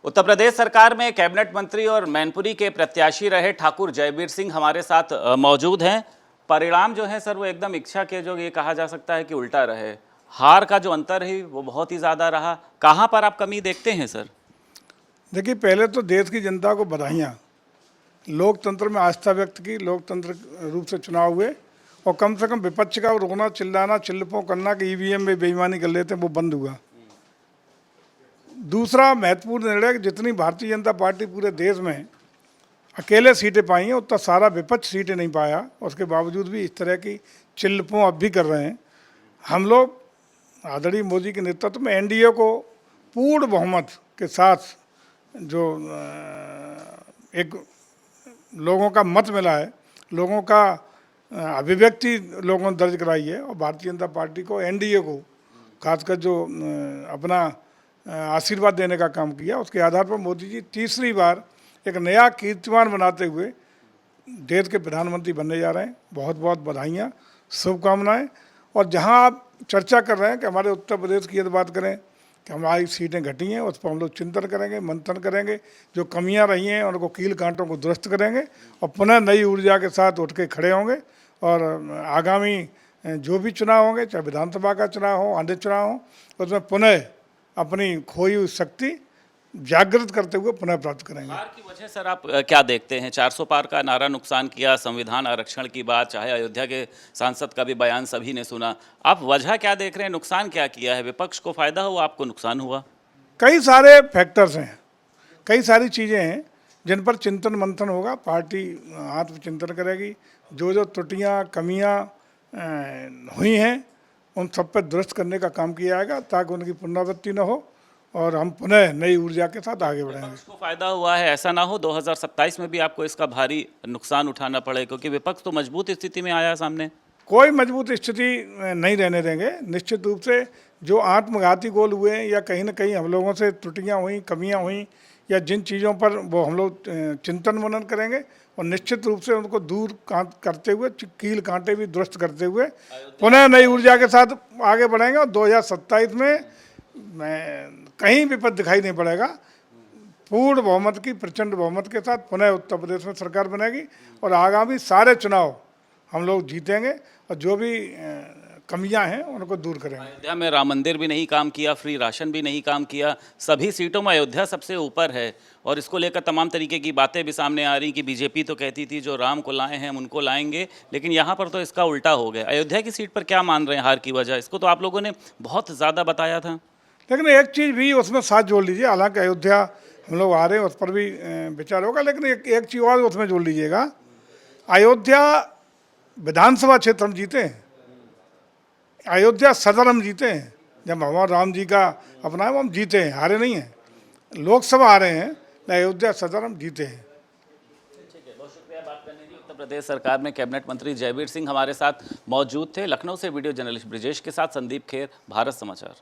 उत्तर प्रदेश सरकार में कैबिनेट मंत्री और मैनपुरी के प्रत्याशी रहे ठाकुर जयवीर सिंह हमारे साथ मौजूद हैं। परिणाम जो है सर वो एकदम इच्छा के जो ये कहा जा सकता है कि उल्टा रहे। हार का जो अंतर है वो बहुत ही ज़्यादा रहा। कहाँ पर आप कमी देखते हैं सर? देखिए, पहले तो देश की जनता को बधाइयाँ। लोकतंत्र में आस्था व्यक्त की, लोकतंत्र रूप से चुनाव हुए और कम से कम विपक्ष का रोना चिल्लाना चिल्लपों करना कि ईवीएम में बेईमानी कर लेते हैं वो बंद हुआ। दूसरा महत्वपूर्ण निर्णय कि जितनी भारतीय जनता पार्टी पूरे देश में अकेले सीटें पाई हैं उतना सारा विपक्ष सीटें नहीं पाया। उसके बावजूद भी इस तरह की चिल्लपों अब भी कर रहे हैं। हम लोग आदरणीय मोदी के नेतृत्व में एनडीए को पूर्ण बहुमत के साथ जो एक लोगों का मत मिला है, लोगों का अभिव्यक्ति लोगों ने दर्ज कराई है और भारतीय जनता पार्टी को एनडीए को खासकर जो अपना आशीर्वाद देने का काम किया, उसके आधार पर मोदी जी तीसरी बार एक नया कीर्तिमान बनाते हुए देश के प्रधानमंत्री बनने जा रहे हैं। बहुत बहुत बधाइयाँ, शुभकामनाएं। और जहां आप चर्चा कर रहे हैं कि हमारे उत्तर प्रदेश की यदि बात करें कि हमारी सीटें घटी हैं, उस पर हम लोग चिंतन करेंगे, मंथन करेंगे। जो कमियां रही हैं उनको कील कांटों को दुरुस्त करेंगे और पुनः नई ऊर्जा के साथ उठ के खड़े होंगे। और आगामी जो भी चुनाव होंगे, चाहे विधानसभा का चुनाव हो, अन्य चुनाव हो, उसमें पुनः अपनी खोई हुई शक्ति जागृत करते हुए पुनः प्राप्त करेंगे। हार की वजह सर आप क्या देखते हैं? 400 पार का नारा नुकसान किया, संविधान आरक्षण की बात, चाहे अयोध्या के सांसद का भी बयान सभी ने सुना। आप वजह क्या देख रहे हैं? नुकसान क्या किया है? विपक्ष को फायदा हुआ, आपको नुकसान हुआ? कई सारे फैक्टर्स हैं, कई सारी चीज़ें हैं जिन पर चिंतन मंथन होगा। पार्टी आत्मचिंतन करेगी। जो जो त्रुटियाँ कमियाँ हुई हैं उन सब पर दुरुस्त करने का काम किया जाएगा ताकि उनकी पुनरावृत्ति न हो और हम पुनः नई ऊर्जा के साथ आगे बढ़ेंगे। विपक्ष को फायदा हुआ है, ऐसा ना हो 2027 में भी आपको इसका भारी नुकसान उठाना पड़े, क्योंकि विपक्ष तो मजबूत स्थिति में आया सामने। कोई मजबूत स्थिति नहीं रहने देंगे। निश्चित रूप से जो आत्मघाती गोल हुए या कहीं ना कहीं हम लोगों से त्रुटियां हुई, कमियां हुई, या जिन चीज़ों पर वो हम लोग चिंतन मनन करेंगे और निश्चित रूप से उनको दूर करते हुए, कील कांटे भी दुरुस्त करते हुए पुनः नई ऊर्जा के साथ आगे बढ़ेंगे। और 2027 में कहीं विपद दिखाई नहीं पड़ेगा। पूर्ण बहुमत की, प्रचंड बहुमत के साथ पुनः उत्तर प्रदेश में सरकार बनेगी और आगामी सारे चुनाव हम लोग जीतेंगे और जो भी कमियां हैं उनको दूर करेंगे। अयोध्या में राम मंदिर भी नहीं काम किया, फ्री राशन भी नहीं काम किया, सभी सीटों में अयोध्या सबसे ऊपर है और इसको लेकर तमाम तरीके की बातें भी सामने आ रही कि बीजेपी तो कहती थी जो राम को लाए हैं हम उनको लाएंगे, लेकिन यहाँ पर तो इसका उल्टा हो गया। अयोध्या की सीट पर क्या मान रहे हैं हार की वजह? इसको तो आप लोगों ने बहुत ज़्यादा बताया था। लेकिन एक चीज़ भी उसमें साथ जोड़ लीजिए। हालांकि अयोध्या हम लोग आ रहे हैं, उस पर भी विचार होगा, लेकिन एक चीज़ और उसमें जोड़ लीजिएगा। अयोध्या विधानसभा क्षेत्र हम जीते हैं, अयोध्या सदर हम जीते हैं। जब भगवान राम जी का अपना है वो हम जीते हैं, हारे नहीं हैं। लोकसभा आ रहे हैं, अयोध्या सदर हम जीते हैं। ठीक है, बहुत शुक्रिया बात करने के लिए। उत्तर प्रदेश सरकार में कैबिनेट मंत्री जयवीर सिंह हमारे साथ मौजूद थे। लखनऊ से वीडियो जर्नलिस्ट ब्रिजेश के साथ संदीप खेर, भारत समाचार।